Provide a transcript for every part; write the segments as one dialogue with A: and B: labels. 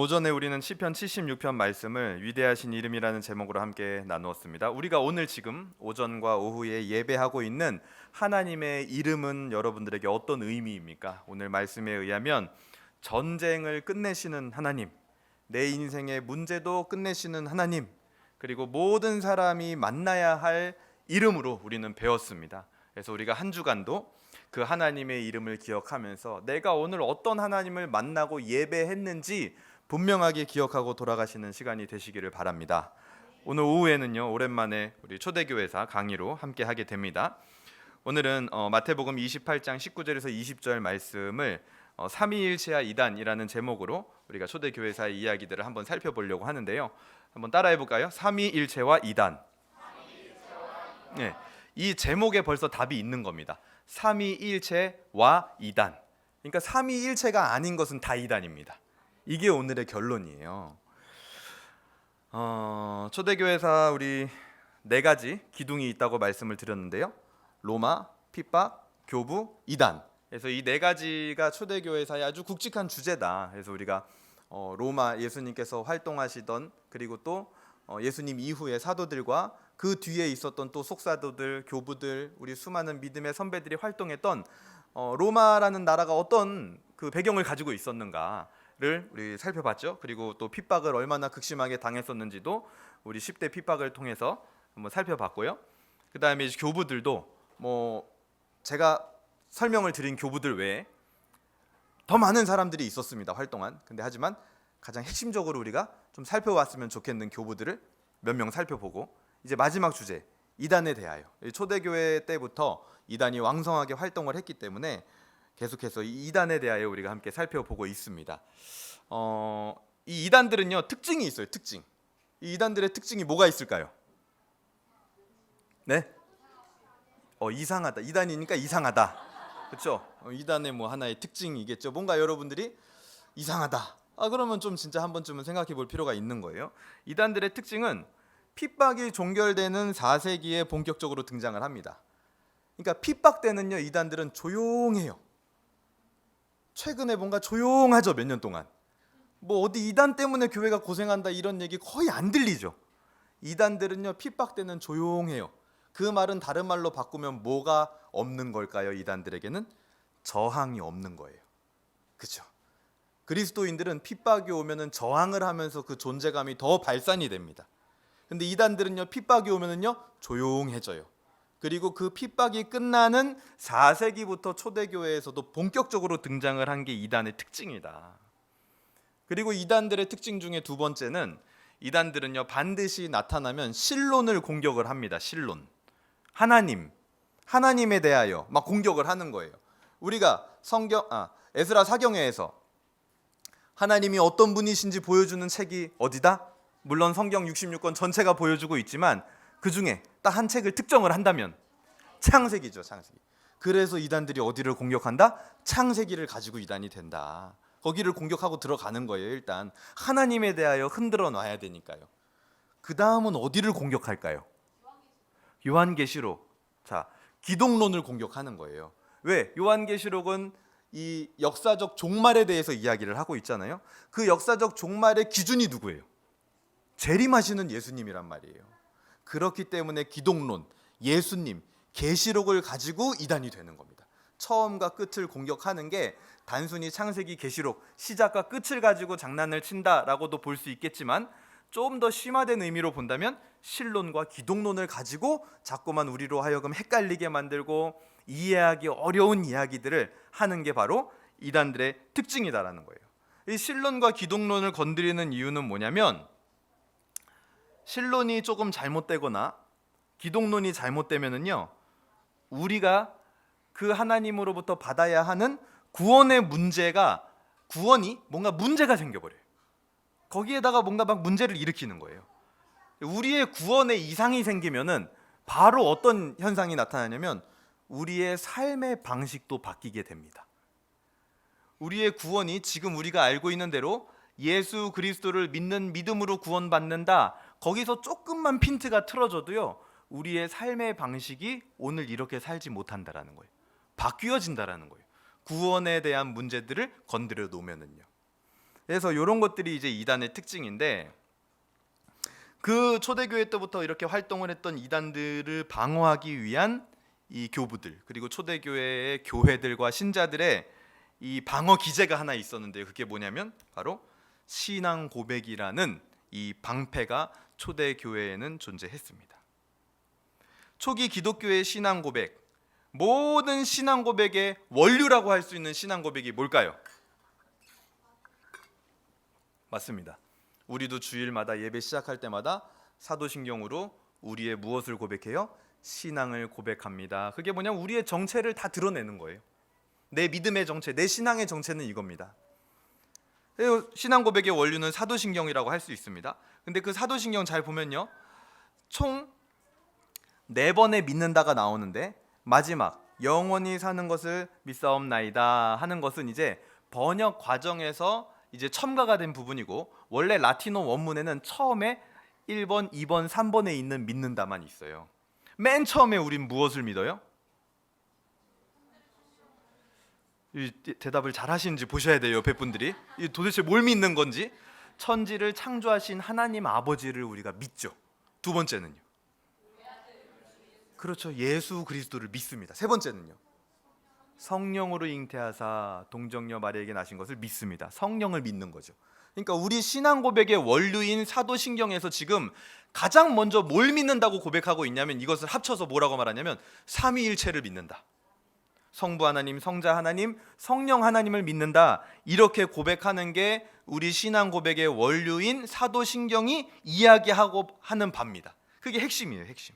A: 오전에 우리는 시편 76편 말씀을 위대하신 이름이라는 제목으로 함께 나누었습니다. 우리가 오늘 지금 오전과 오후에 예배하고 있는 하나님의 이름은 여러분들에게 어떤 의미입니까? 오늘 말씀에 의하면 전쟁을 끝내시는 하나님, 내 인생의 문제도 끝내시는 하나님, 그리고 모든 사람이 만나야 할 이름으로 우리는 배웠습니다. 그래서 우리가 한 주간도 그 하나님의 이름을 기억하면서 내가 오늘 어떤 하나님을 만나고 예배했는지 분명하게 기억하고 돌아가시는 시간이 되시기를 바랍니다. 오늘 오후에는요, 오랜만에 우리 초대교회사 강의로 함께 하게 됩니다. 오늘은 마태복음 28장 19절에서 20절 말씀을 삼위일체와 이단이라는 제목으로 우리가 초대교회사의 이야기들을 한번 살펴보려고 하는데요. 한번 따라해 볼까요? 삼위일체와 이단. 네, 이 제목에 벌써 답이 있는 겁니다. 삼위일체와 이단. 그러니까 삼위일체가 아닌 것은 다 이단입니다. 이게 오늘의 결론이에요. 초대교회사 우리 네 가지 기둥이 있다고 말씀을 드렸는데요. 로마, 핍박, 교부, 이단. 그래서 이 네 가지가 초대교회사의 아주 굵직한 주제다. 그래서 우리가 로마 예수님께서 활동하시던, 그리고 또 예수님 이후의 사도들과 그 뒤에 있었던 또 속사도들, 교부들, 우리 수많은 믿음의 선배들이 활동했던 로마라는 나라가 어떤 그 배경을 가지고 있었는가를 우리 살펴봤죠. 그리고 또 핍박을 얼마나 극심하게 당했었는지도 우리 10대 핍박을 통해서 한번 살펴봤고요. 그 다음에 이제 교부들도 제가 설명을 드린 교부들 외에 더 많은 사람들이 있었습니다. 활동한. 근데 하지만 가장 핵심적으로 우리가 좀 살펴봤으면 좋겠는 교부들을 몇 명 살펴보고, 이제 마지막 주제 이단에 대하여, 초대교회 때부터 이단이 왕성하게 활동을 했기 때문에 계속해서 이 이단에 대하여 우리가 함께 살펴보고 있습니다. 이 이단들은요, 특징이 있어요. 특징. 이 이단들의 특징이 뭐가 있을까요? 네? 이상하다. 이단이니까 이상하다. 그렇죠? 이단의 하나의 특징이겠죠. 뭔가 여러분들이 이상하다. 그러면 좀 진짜 한 번쯤은 생각해 볼 필요가 있는 거예요. 이단들의 특징은 핍박이 종결되는 4세기에 본격적으로 등장을 합니다. 그러니까 핍박 때는요, 이단들은 조용해요. 최근에 뭔가 조용하죠. 몇 년 동안 어디 이단 때문에 교회가 고생한다 이런 얘기 거의 안 들리죠. 이단들은요, 핍박 때는 조용해요. 그 말은 다른 말로 바꾸면 뭐가 없는 걸까요? 이단들에게는 저항이 없는 거예요. 그렇죠? 그리스도인들은 핍박이 오면은 저항을 하면서 그 존재감이 더 발산이 됩니다. 근데 이단들은요, 핍박이 오면은요, 조용해져요. 그리고 그 핍박이 끝나는 4세기부터 초대교회에서도 본격적으로 등장을 한 게 이단의 특징이다. 그리고 이단들의 특징 중에 두 번째는, 이단들은요, 반드시 나타나면 신론을 공격을 합니다. 신론. 하나님에 대하여 막 공격을 하는 거예요. 우리가 에스라 사경회에서 하나님이 어떤 분이신지 보여주는 책이 어디다? 물론 성경 66권 전체가 보여주고 있지만 그 중에 딱 한 책을 특정을 한다면 창세기죠. 창세기. 그래서 이단들이 어디를 공격한다? 창세기를 가지고 이단이 된다. 거기를 공격하고 들어가는 거예요. 일단 하나님에 대하여 흔들어 놔야 되니까요. 그 다음은 어디를 공격할까요? 요한계시록. 자, 기독론을 공격하는 거예요. 왜? 요한계시록은 이 역사적 종말에 대해서 이야기를 하고 있잖아요. 그 역사적 종말의 기준이 누구예요? 재림하시는 예수님이란 말이에요. 그렇기 때문에 기독론, 예수님, 계시록을 가지고 이단이 되는 겁니다. 처음과 끝을 공격하는 게 단순히 창세기, 계시록, 시작과 끝을 가지고 장난을 친다라고도 볼 수 있겠지만, 좀 더 심화된 의미로 본다면 신론과 기독론을 가지고 자꾸만 우리로 하여금 헷갈리게 만들고 이해하기 어려운 이야기들을 하는 게 바로 이단들의 특징이다라는 거예요. 이 신론과 기독론을 건드리는 이유는 뭐냐면, 신론이 조금 잘못되거나 기독론이 잘못되면은요, 우리가 그 하나님으로부터 받아야 하는 구원의 구원이 뭔가 문제가 생겨버려요. 거기에다가 뭔가 막 문제를 일으키는 거예요. 우리의 구원에 이상이 생기면은 바로 어떤 현상이 나타나냐면 우리의 삶의 방식도 바뀌게 됩니다. 우리의 구원이 지금 우리가 알고 있는 대로 예수 그리스도를 믿는 믿음으로 구원받는다, 거기서 조금만 핀트가 틀어져도요, 우리의 삶의 방식이 오늘 이렇게 살지 못한다라는 거예요. 바뀌어진다라는 거예요. 구원에 대한 문제들을 건드려 놓으면은요. 그래서 이런 것들이 이제 이단의 특징인데, 그 초대교회 때부터 이렇게 활동을 했던 이단들을 방어하기 위한 이 교부들, 그리고 초대교회의 교회들과 신자들의 이 방어 기제가 하나 있었는데요. 그게 뭐냐면 바로 신앙 고백이라는 이 방패가 초대교회에는 존재했습니다. 초기 기독교의 신앙 고백, 모든 신앙 고백의 원류라고 할 수 있는 신앙 고백이 뭘까요? 맞습니다. 우리도 주일마다 예배 시작할 때마다 사도신경으로 우리의 무엇을 고백해요? 신앙을 고백합니다. 그게 뭐냐면 우리의 정체를 다 드러내는 거예요. 내 믿음의 정체, 내 신앙의 정체는 이겁니다. 신앙 고백의 원류는 사도신경이라고 할 수 있습니다. 근데 그 사도신경 잘 보면요, 총 4번의 믿는다가 나오는데, 마지막 영원히 사는 것을 믿사옵나이다 하는 것은 이제 번역 과정에서 이제 첨가가 된 부분이고, 원래 라틴어 원문에는 처음에 1번, 2번, 3번에 있는 믿는다만 있어요. 맨 처음에 우린 무엇을 믿어요? 이 대답을 잘 하시는지 보셔야 돼요, 옆에 분들이. 이 도대체 뭘 믿는 건지. 천지를 창조하신 하나님 아버지를 우리가 믿죠. 두 번째는요, 그렇죠, 예수 그리스도를 믿습니다. 세 번째는요, 성령으로 잉태하사 동정녀 마리아에게 나신 것을 믿습니다. 성령을 믿는 거죠. 그러니까 우리 신앙 고백의 원류인 사도신경에서 지금 가장 먼저 뭘 믿는다고 고백하고 있냐면, 이것을 합쳐서 뭐라고 말하냐면 삼위일체를 믿는다. 성부 하나님, 성자 하나님, 성령 하나님을 믿는다. 이렇게 고백하는 게 우리 신앙 고백의 원류인 사도신경이 이야기하고 하는 바입니다. 그게 핵심이에요, 핵심.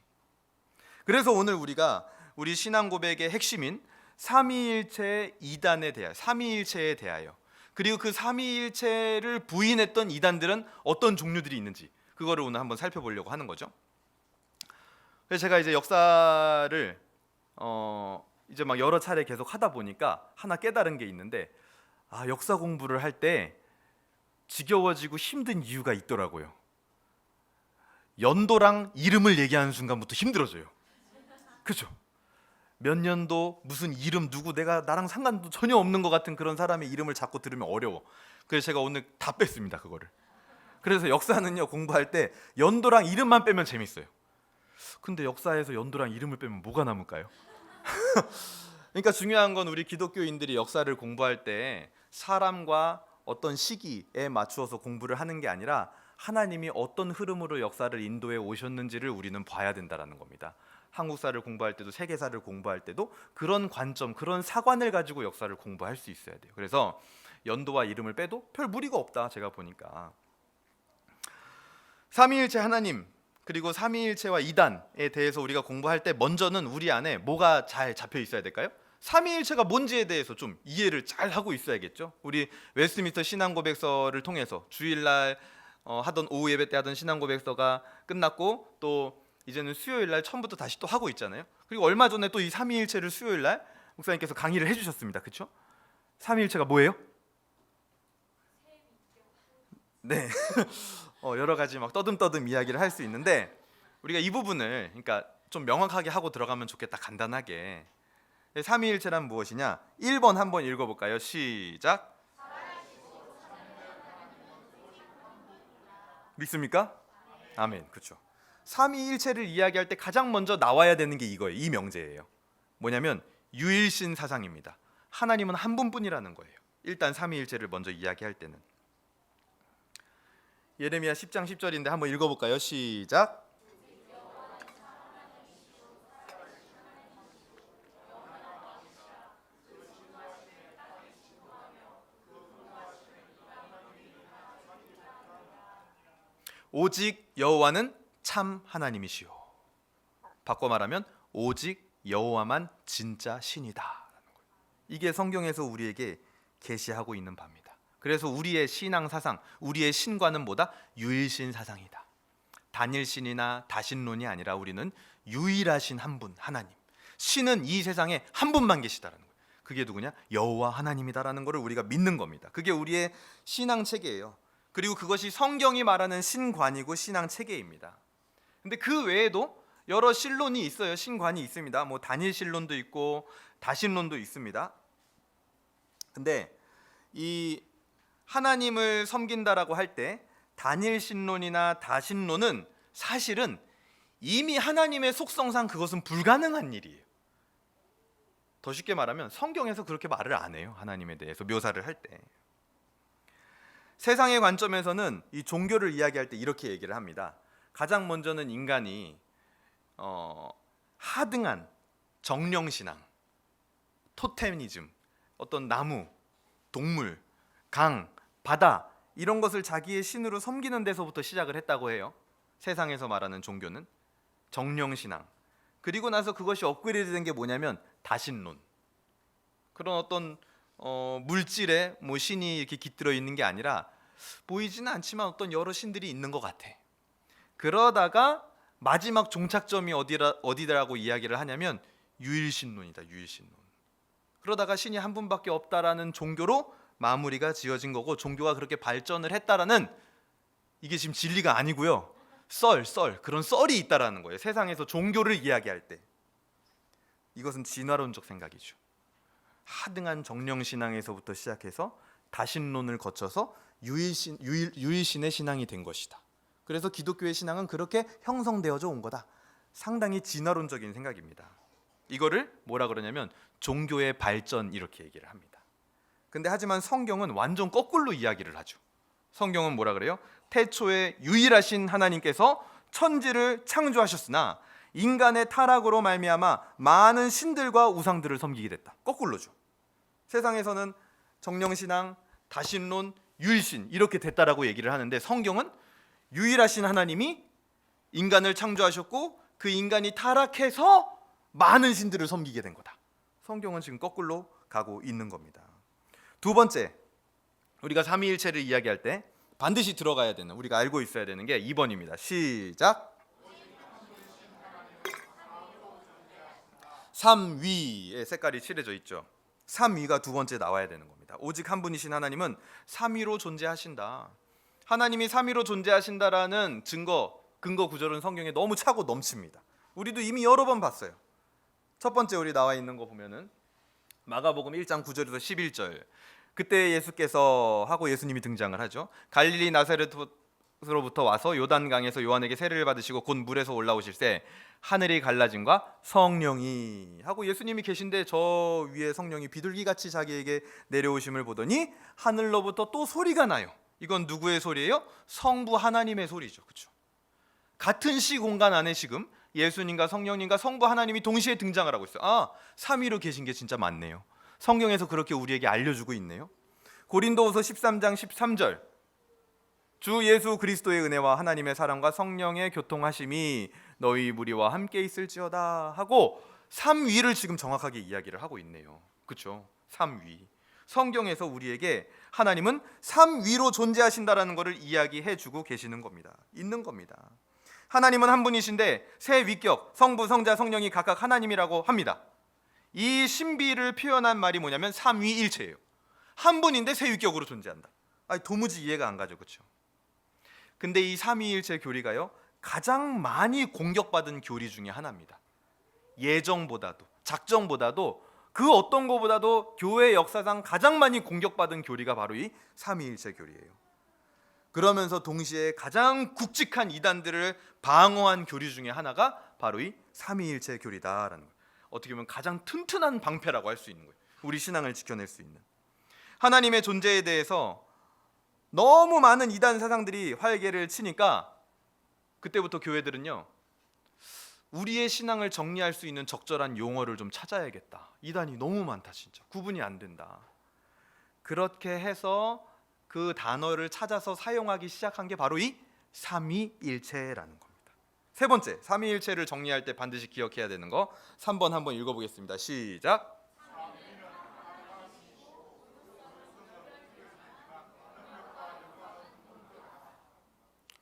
A: 그래서 오늘 우리가 우리 신앙 고백의 핵심인 삼위일체의 이단에 대하여, 삼위일체에 대하여, 그리고 그 삼위일체를 부인했던 이단들은 어떤 종류들이 있는지, 그거를 오늘 한번 살펴보려고 하는 거죠. 그래서 제가 이제 역사를 이제 막 여러 차례 계속 하다 보니까 하나 깨달은 게 있는데, 역사 공부를 할 때 지겨워지고 힘든 이유가 있더라고요. 연도랑 이름을 얘기하는 순간부터 힘들어져요. 그렇죠? 몇 년도, 무슨 이름, 누구, 내가 나랑 상관도 전혀 없는 것 같은 그런 사람의 이름을 자꾸 들으면 어려워. 그래서 제가 오늘 다 뺐습니다, 그거를. 그래서 역사는요, 공부할 때 연도랑 이름만 빼면 재밌어요. 근데 역사에서 연도랑 이름을 빼면 뭐가 남을까요? 그러니까 중요한 건 우리 기독교인들이 역사를 공부할 때 사람과 어떤 시기에 맞추어서 공부를 하는 게 아니라 하나님이 어떤 흐름으로 역사를 인도해 오셨는지를 우리는 봐야 된다는 겁니다. 한국사를 공부할 때도 세계사를 공부할 때도 그런 관점, 그런 사관을 가지고 역사를 공부할 수 있어야 돼요. 그래서 연도와 이름을 빼도 별 무리가 없다, 제가 보니까. 삼위일체 하나님, 그리고 삼위일체와 이단에 대해서 우리가 공부할 때 먼저는 우리 안에 뭐가 잘 잡혀 있어야 될까요? 삼위일체가 뭔지에 대해서 좀 이해를 잘 하고 있어야겠죠. 우리 웨스트민스터 신앙고백서를 통해서 주일날 하던 오후 예배 때 하던 신앙고백서가 끝났고, 또 이제는 수요일날 처음부터 다시 또 하고 있잖아요. 그리고 얼마 전에 또 이 삼위일체를 수요일날 목사님께서 강의를 해주셨습니다. 그렇죠? 삼위일체가 뭐예요? 네. 여러 가지 막 떠듬떠듬 이야기를 할 수 있는데, 우리가 이 부분을 그러니까 좀 명확하게 하고 들어가면 좋겠다, 간단하게. 삼위일체란 무엇이냐? 1번 한번 읽어볼까요? 시작. 믿습니까? 아멘. 그렇죠. 삼위일체를 이야기할 때 가장 먼저 나와야 되는 게 이거예요. 이 명제예요. 뭐냐면 유일신 사상입니다. 하나님은 한 분뿐이라는 거예요. 일단 삼위일체를 먼저 이야기할 때는. 예레미야 10장 10절인데 한번 읽어볼까요? 시작. 오직 여호와는 참 하나님이시오. 바꿔 말하면 오직 여호와만 진짜 신이다. 이게 성경에서 우리에게 계시하고 있는 바입니다. 그래서 우리의 신앙 사상, 우리의 신과는 뭐다? 유일신 사상이다. 단일신이나 다신론이 아니라 우리는 유일하신 한 분, 하나님. 신은 이 세상에 한 분만 계시다라는 거예요. 그게 누구냐? 여호와 하나님이다라는 것을 우리가 믿는 겁니다. 그게 우리의 신앙 체계예요. 그리고 그것이 성경이 말하는 신관이고 신앙 체계입니다. 근데 그 외에도 여러 신론이 있어요. 신관이 있습니다. 뭐 단일신론도 있고 다신론도 있습니다. 근데 이 하나님을 섬긴다라고 할 때 단일신론이나 다신론은 사실은 이미 하나님의 속성상 그것은 불가능한 일이에요. 더 쉽게 말하면 성경에서 그렇게 말을 안 해요. 하나님에 대해서 묘사를 할 때. 세상의 관점에서는 이 종교를 이야기할 때 이렇게 얘기를 합니다. 가장 먼저는 인간이 하등한 정령신앙, 토테미즘, 어떤 나무, 동물, 강, 바다 이런 것을 자기의 신으로 섬기는 데서부터 시작을 했다고 해요. 세상에서 말하는 종교는 정령신앙. 그리고 나서 그것이 업그레이드된 게 뭐냐면 다신론. 그런 어떤 물질에 신이 이렇게 깃들어 있는 게 아니라 보이지는 않지만 어떤 여러 신들이 있는 것 같아. 그러다가 마지막 종착점이 어디라고 이야기를 하냐면 유일신론이다. 유일신론. 그러다가 신이 한 분밖에 없다라는 종교로 마무리가 지어진 거고, 종교가 그렇게 발전을 했다라는, 이게 지금 진리가 아니고요. 그런 썰이 있다라는 거예요. 세상에서 종교를 이야기할 때. 이것은 진화론적 생각이죠. 하등한 정령신앙에서부터 시작해서 다신론을 거쳐서 유일신의 신앙이 된 것이다. 그래서 기독교의 신앙은 그렇게 형성되어져 온 거다. 상당히 진화론적인 생각입니다. 이거를 뭐라 그러냐면 종교의 발전 이렇게 얘기를 합니다. 근데 하지만 성경은 완전 거꾸로 이야기를 하죠. 성경은 뭐라 그래요? 태초에 유일하신 하나님께서 천지를 창조하셨으나 인간의 타락으로 말미암아 많은 신들과 우상들을 섬기게 됐다. 거꾸로죠. 세상에서는 정령신앙, 다신론, 유일신 이렇게 됐다라고 얘기를 하는데, 성경은 유일하신 하나님이 인간을 창조하셨고 그 인간이 타락해서 많은 신들을 섬기게 된 거다. 성경은 지금 거꾸로 가고 있는 겁니다. 두 번째, 우리가 삼위일체를 이야기할 때 반드시 들어가야 되는, 우리가 알고 있어야 되는 게 2번입니다. 시작. 삼위의 색깔이 칠해져 있죠. 삼위가 두 번째 나와야 되는 겁니다. 오직 한 분이신 하나님은 삼위로 존재하신다. 하나님이 삼위로 존재하신다라는 근거 구절은 성경에 너무 차고 넘칩니다. 우리도 이미 여러 번 봤어요. 첫 번째 우리 나와 있는 거 보면은 마가복음 1장 9절에서 11절. 그때 예수께서 하고 예수님이 등장을 하죠. 갈릴리 나사렛으로부터 와서 요단강에서 요한에게 세례를 받으시고 곧 물에서 올라오실새 하늘이 갈라짐과 성령이 하고 예수님이 계신데 저 위에 성령이 비둘기같이 자기에게 내려오심을 보더니 하늘로부터 또 소리가 나요. 이건 누구의 소리예요? 성부 하나님의 소리죠. 그렇죠? 같은 시 공간 안에 지금 예수님과 성령님과 성부 하나님이 동시에 등장을 하고 있어요. 삼위로 계신 게 진짜 많네요. 성경에서 그렇게 우리에게 알려주고 있네요. 고린도후서 13장 13절. 주 예수 그리스도의 은혜와 하나님의 사랑과 성령의 교통하심이 너희 무리와 함께 있을지어다 하고 삼위를 지금 정확하게 이야기를 하고 있네요. 그렇죠? 삼위. 성경에서 우리에게 하나님은 삼위로 존재하신다라는 것을 이야기해주고 계시는 겁니다. 있는 겁니다. 하나님은 한 분이신데 세 위격 성부, 성자, 성령이 각각 하나님이라고 합니다. 이 신비를 표현한 말이 뭐냐면 삼위일체예요. 한 분인데 세 위격으로 존재한다. 도무지 이해가 안 가죠. 그렇죠? 근데 이 삼위일체 교리가요, 가장 많이 공격받은 교리 중에 하나입니다. 예정보다도, 작정보다도, 그 어떤 것보다도 교회 역사상 가장 많이 공격받은 교리가 바로 이 삼위일체 교리예요. 그러면서 동시에 가장 굵직한 이단들을 방어한 교리 중에 하나가 바로 이 삼위일체 교리다라는 거예요. 어떻게 보면 가장 튼튼한 방패라고 할 수 있는 거예요. 우리 신앙을 지켜낼 수 있는. 하나님의 존재에 대해서 너무 많은 이단 사상들이 활개를 치니까 그때부터 교회들은요, 우리의 신앙을 정리할 수 있는 적절한 용어를 좀 찾아야겠다. 이단이 너무 많다. 진짜 구분이 안 된다. 그렇게 해서 그 단어를 찾아서 사용하기 시작한 게 바로 이 삼위일체라는 겁니다. 세 번째, 삼위일체를 정리할 때 반드시 기억해야 되는 거 3번 한번 읽어보겠습니다. 시작.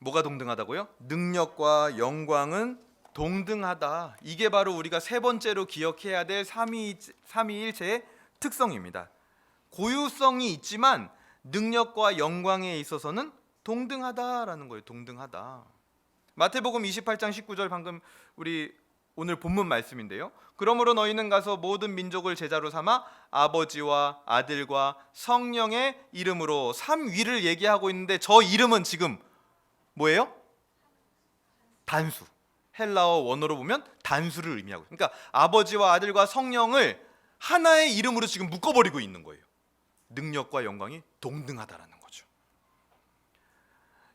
A: 뭐가 동등하다고요? 능력과 영광은 동등하다. 이게 바로 우리가 세 번째로 기억해야 될 삼위일체의 특성입니다. 고유성이 있지만 능력과 영광에 있어서는 동등하다라는 거예요. 동등하다. 마태복음 28장 19절 방금 우리 오늘 본문 말씀인데요. 그러므로 너희는 가서 모든 민족을 제자로 삼아 아버지와 아들과 성령의 이름으로 삼위를 얘기하고 있는데 저 이름은 지금 뭐예요? 단수. 헬라어 원어로 보면 단수를 의미하고 있어요. 그러니까 아버지와 아들과 성령을 하나의 이름으로 지금 묶어버리고 있는 거예요. 능력과 영광이 동등하다라는 거죠.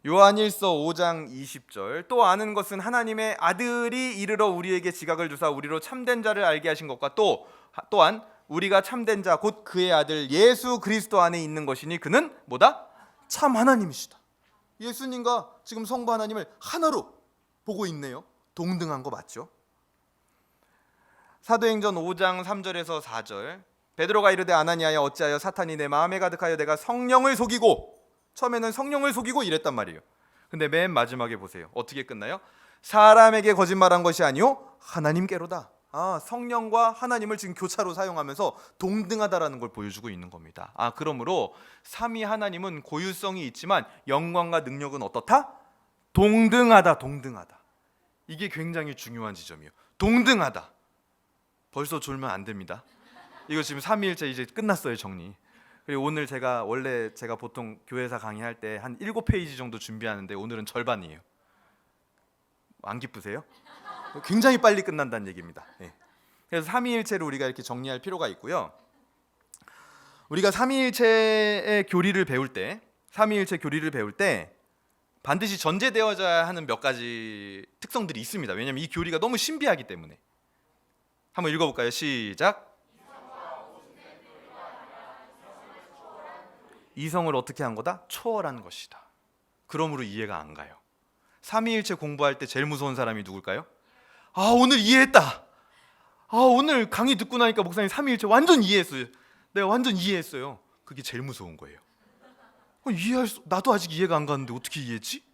A: 요한일서 5장 20절 또 아는 것은 하나님의 아들이 이르러 우리에게 지각을 주사 우리로 참된 자를 알게 하신 것과 또한 우리가 참된 자 곧 그의 아들 예수 그리스도 안에 있는 것이니 그는 뭐다? 참 하나님이시다. 예수님과 지금 성부 하나님을 하나로 보고 있네요. 동등한 거 맞죠? 사도행전 5장 3절에서 4절 베드로가 이르되 아나니아야 어찌하여 사탄이 내 마음에 가득하여 내가 성령을 속이고 처음에는 성령을 속이고 이랬단 말이에요. 근데 맨 마지막에 보세요. 어떻게 끝나요? 사람에게 거짓말한 것이 아니요 하나님께로다. 성령과 하나님을 지금 교차로 사용하면서 동등하다라는 걸 보여주고 있는 겁니다. 그러므로 삼위 하나님은 고유성이 있지만 영광과 능력은 어떻다? 동등하다. 이게 굉장히 중요한 지점이에요. 동등하다. 벌써 졸면 안 됩니다. 이거 지금 삼위일체 이제 끝났어요, 정리. 그리고 오늘 원래 제가 보통 교회에서 강의할 때 한 7페이지 정도 준비하는데 오늘은 절반이에요. 안 기쁘세요? 굉장히 빨리 끝난다는 얘기입니다. 그래서 삼위일체를 우리가 이렇게 정리할 필요가 있고요. 우리가 삼위일체 교리를 배울 때 반드시 전제되어져야 하는 몇 가지 특성들이 있습니다. 왜냐하면 이 교리가 너무 신비하기 때문에. 한번 읽어볼까요? 시작. 이성을 어떻게 한 거다? 초월한 것이다. 그러므로 이해가 안 가요. 삼위일체 공부할 때 제일 무서운 사람이 누굴까요? 오늘 이해했다. 오늘 강의 듣고 나니까 목사님 삼위일체 완전 이해했어요. 내가 완전 이해했어요. 그게 제일 무서운 거예요. 나도 아직 이해가 안 가는데 어떻게 이해했지?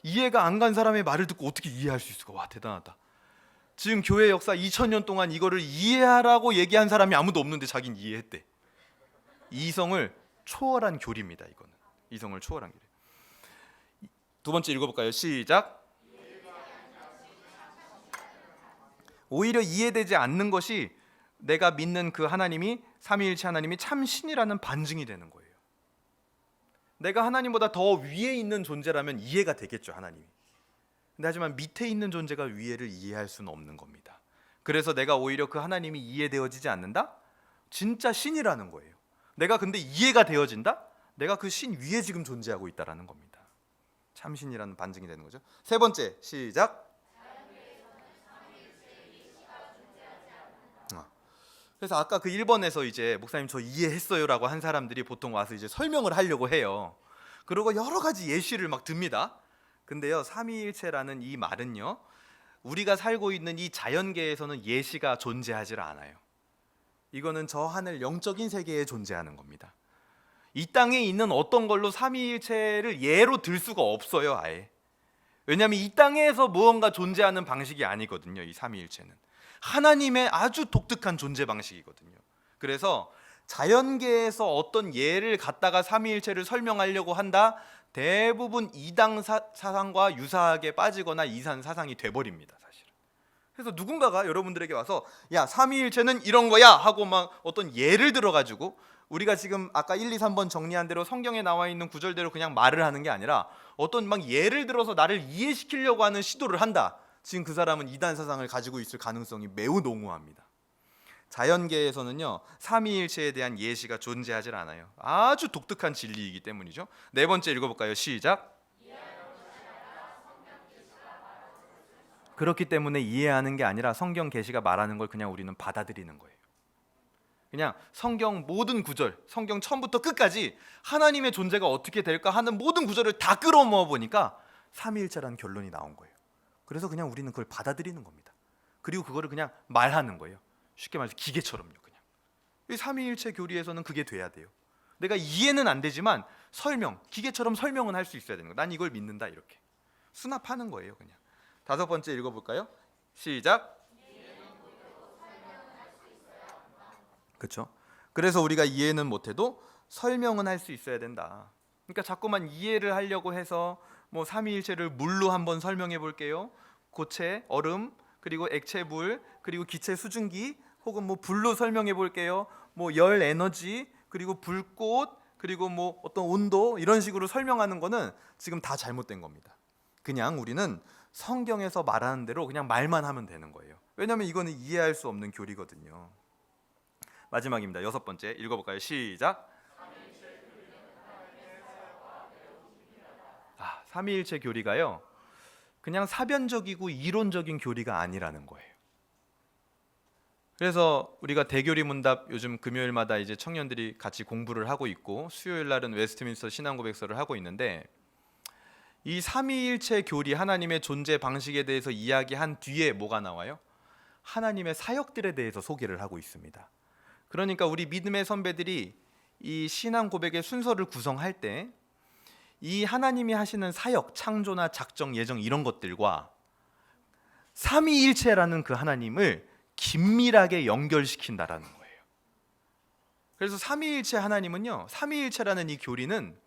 A: 이해가 안 간 사람의 말을 듣고 어떻게 이해할 수 있을까? 와, 대단하다. 지금 교회 역사 2000년 동안 이거를 이해하라고 얘기한 사람이 아무도 없는데 자기는 이해했대. 이성을 초월한 교리입니다. 이거는 이성을 초월한 교리. 두 번째 읽어볼까요? 시작. 오히려 이해되지 않는 것이 내가 믿는 그 하나님이 삼위일체 하나님이 참 신이라는 반증이 되는 거예요. 내가 하나님보다 더 위에 있는 존재라면 이해가 되겠죠, 하나님이. 근데 하지만 밑에 있는 존재가 위에를 이해할 수는 없는 겁니다. 그래서 내가 오히려 그 하나님이 이해되어지지 않는다? 진짜 신이라는 거예요. 내가 근데 이해가 되어진다? 내가 그 신 위에 지금 존재하고 있다라는 겁니다. 참신이라는 반증이 되는 거죠. 세 번째, 시작. 그래서 아까 그 1번에서 이제 목사님 저 이해했어요라고 한 사람들이 보통 와서 이제 설명을 하려고 해요. 그리고 여러 가지 예시를 막 듭니다. 근데요, 삼위일체라는 이 말은요, 우리가 살고 있는 이 자연계에서는 예시가 존재하지 않아요. 이거는 저 하늘 영적인 세계에 존재하는 겁니다. 이 땅에 있는 어떤 걸로 삼위일체를 예로 들 수가 없어요, 아예. 왜냐하면 이 땅에서 무언가 존재하는 방식이 아니거든요. 이 삼위일체는 하나님의 아주 독특한 존재 방식이거든요. 그래서 자연계에서 어떤 예를 갖다가 삼위일체를 설명하려고 한다, 대부분 이당 사상과 유사하게 빠지거나 이산 사상이 돼버립니다, 사실은. 그래서 누군가가 여러분들에게 와서 야, 삼위일체는 이런 거야 하고 막 어떤 예를 들어가지고, 우리가 지금 아까 1, 2, 3번 정리한 대로 성경에 나와 있는 구절대로 그냥 말을 하는 게 아니라 어떤 막 예를 들어서 나를 이해시키려고 하는 시도를 한다, 지금 그 사람은 이단 사상을 가지고 있을 가능성이 매우 농후합니다. 자연계에서는요, 삼위일체에 대한 예시가 존재하지 않아요. 아주 독특한 진리이기 때문이죠. 네 번째 읽어볼까요? 시작. 그렇기 때문에 이해하는 게 아니라 성경 계시가 말하는 걸 그냥 우리는 받아들이는 거예요. 그냥 성경 모든 구절, 성경 처음부터 끝까지 하나님의 존재가 어떻게 될까 하는 모든 구절을 다 끌어모아 보니까 삼위일체라는 결론이 나온 거예요. 그래서 그냥 우리는 그걸 받아들이는 겁니다. 그리고 그거를 그냥 말하는 거예요. 쉽게 말해서 기계처럼요. 그냥 이 삼위일체 교리에서는 그게 돼야 돼요. 내가 이해는 안 되지만 기계처럼 설명은 할 수 있어야 되는 거예요. 난 이걸 믿는다, 이렇게 수납하는 거예요. 그냥. 다섯 번째 읽어볼까요? 시작. 그렇죠? 그래서 우리가 이해는 못해도 설명은 할 수 있어야 된다. 그러니까 자꾸만 이해를 하려고 해서 뭐 삼위일체를 물로 한번 설명해 볼게요. 고체, 얼음, 그리고 액체 물, 그리고 기체 수증기, 혹은 뭐 불로 설명해 볼게요. 뭐 열 에너지, 그리고 불꽃, 그리고 뭐 어떤 온도, 이런 식으로 설명하는 거는 지금 다 잘못된 겁니다. 그냥 우리는 성경에서 말하는 대로 그냥 말만 하면 되는 거예요. 왜냐하면 이거는 이해할 수 없는 교리거든요. 마지막입니다. 6번째 읽어볼까요? 시작. 삼위일체 교리가요, 그냥 사변적이고 이론적인 교리가 아니라는 거예요. 그래서 우리가 대교리 문답 요즘 금요일마다 이제 청년들이 같이 공부를 하고 있고, 수요일 날은 웨스트민스터 신앙고백서를 하고 있는데, 이 삼위일체 교리, 하나님의 존재 방식에 대해서 이야기한 뒤에 뭐가 나와요? 하나님의 사역들에 대해서 소개를 하고 있습니다. 그러니까 우리 믿음의 선배들이 이 신앙 고백의 순서를 구성할 때 이 하나님이 하시는 사역, 창조나 작정, 예정, 이런 것들과 삼위일체라는 그 하나님을 긴밀하게 연결시킨다라는 거예요. 그래서 삼위일체 하나님은요, 삼위일체라는 이 교리는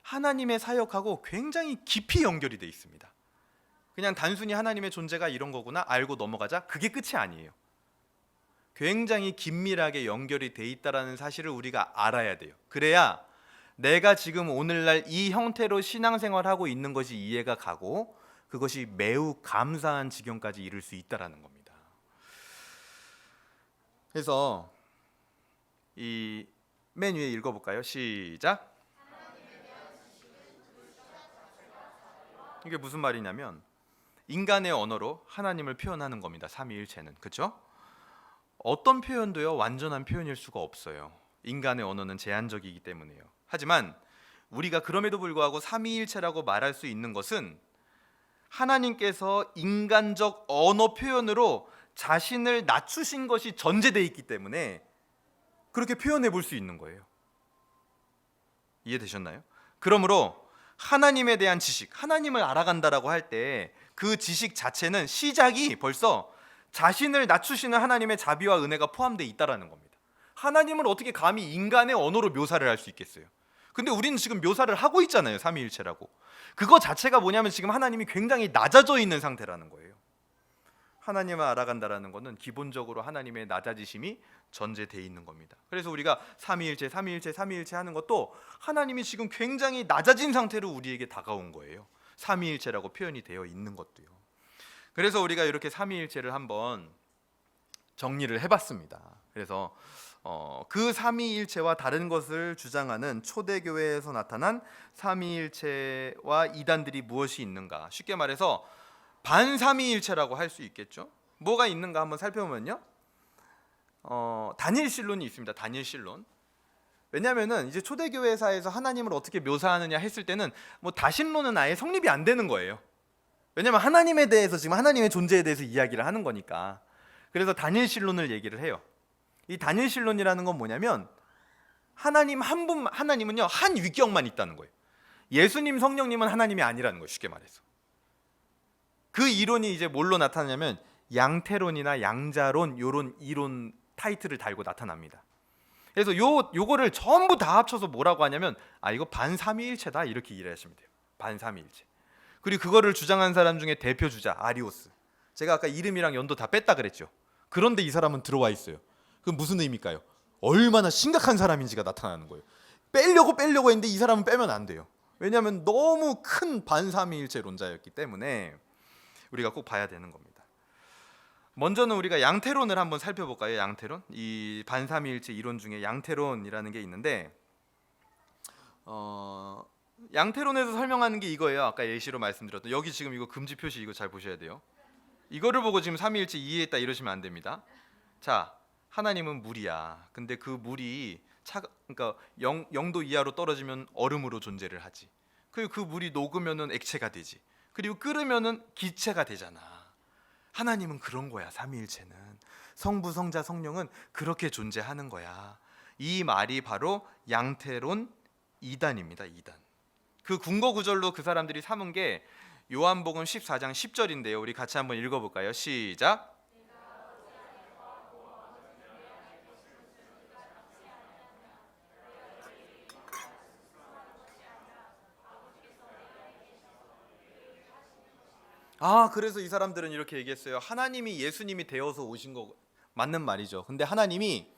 A: 하나님의 사역하고 굉장히 깊이 연결이 돼 있습니다. 그냥 단순히 하나님의 존재가 이런 거구나 알고 넘어가자, 그게 끝이 아니에요. 굉장히 긴밀하게 연결이 돼 있다라는 사실을 우리가 알아야 돼요. 그래야 내가 지금 오늘날 이 형태로 신앙생활하고 있는 것이 이해가 가고, 그것이 매우 감사한 지경까지 이룰 수 있다라는 겁니다. 그래서 이 맨 위에 읽어볼까요? 시작. 이게 무슨 말이냐면 인간의 언어로 하나님을 표현하는 겁니다. 삼위일체는. 그렇죠? 어떤 표현도요 완전한 표현일 수가 없어요. 인간의 언어는 제한적이기 때문에요. 하지만 우리가 그럼에도 불구하고 삼위일체라고 말할 수 있는 것은 하나님께서 인간적 언어 표현으로 자신을 낮추신 것이 전제되어 있기 때문에 그렇게 표현해 볼 수 있는 거예요. 이해되셨나요? 그러므로 하나님에 대한 지식, 하나님을 알아간다라고 할 때 그 지식 자체는 시작이 벌써 자신을 낮추시는 하나님의 자비와 은혜가 포함되어 있다라는 겁니다. 하나님을 어떻게 감히 인간의 언어로 묘사를 할 수 있겠어요? 근데 우리는 지금 묘사를 하고 있잖아요. 삼위일체라고. 그거 자체가 뭐냐면 지금 하나님이 굉장히 낮아져 있는 상태라는 거예요. 하나님을 알아간다라는 것은 기본적으로 하나님의 낮아지심이 전제되어 있는 겁니다. 그래서 우리가 삼위일체, 삼위일체, 삼위일체 하는 것도 하나님이 지금 굉장히 낮아진 상태로 우리에게 다가온 거예요. 삼위일체라고 표현이 되어 있는 것도요. 그래서 우리가 이렇게 삼위일체를 한번 정리를 해봤습니다. 그래서 그 삼위일체와 다른 것을 주장하는 초대교회에서 나타난 삼위일체와 이단들이 무엇이 있는가? 쉽게 말해서 반삼위일체라고 할 수 있겠죠. 뭐가 있는가 한번 살펴보면요, 단일신론이 있습니다. 단일신론. 왜냐하면은 이제 초대교회사에서 하나님을 어떻게 묘사하느냐 했을 때는 뭐 다신론은 아예 성립이 안 되는 거예요. 왜냐하면 하나님에 대해서, 지금 하나님의 존재에 대해서 이야기를 하는 거니까. 그래서 단일신론을 얘기를 해요. 이 단일신론이라는 건 뭐냐면 하나님 한 분, 하나님은요 한 위격만 있다는 거예요. 예수님, 성령님은 하나님이 아니라는 거예요. 쉽게 말해서. 그 이론이 이제 뭘로 나타나냐면 양태론이나 양자론, 요런 이론 타이틀을 달고 나타납니다. 그래서 요거를 전부 다 합쳐서 뭐라고 하냐면 이거 반삼위일체다, 이렇게 이해하시면 돼요. 반삼위일체. 그리고 그거를 주장한 사람 중에 대표 주자 아리오스. 제가 아까 이름이랑 연도 다 뺐다 그랬죠. 그런데 이 사람은 들어와 있어요. 그럼 무슨 의미일까요? 얼마나 심각한 사람인지가 나타나는 거예요. 빼려고 했는데 이 사람은 빼면 안 돼요. 왜냐하면 너무 큰 반삼위일체론자였기 때문에 우리가 꼭 봐야 되는 겁니다. 먼저는 우리가 양태론을 한번 살펴볼까요? 양태론. 이 반삼위일체 이론 중에 양태론이라는 게 있는데 양태론에서 설명하는 게 이거예요. 아까 예시로 말씀드렸던, 여기 지금 이거 금지 표시, 이거 잘 보셔야 돼요. 이거를 보고 지금 삼위일체 이해했다 이러시면 안 됩니다. 자, 하나님은 물이야. 근데 그 물이 그러니까 0도 이하로 떨어지면 얼음으로 존재를 하지. 그리고 그 물이 녹으면은 액체가 되지. 그리고 끓으면은 기체가 되잖아. 하나님은 그런 거야. 삼위일체는 성부, 성자, 성령은 그렇게 존재하는 거야. 이 말이 바로 양태론 이단입니다. 이단. 그 궁거 구절로 그 사람들이 삼은 게 요한복음 14장 10절인데요. 우리 같이 한번 읽어볼까요? 시작. 그래서 이 사람들은 이렇게 얘기했어요. 하나님이 예수님이 되어서 오신 거 맞는 말이죠. 근데 하나님이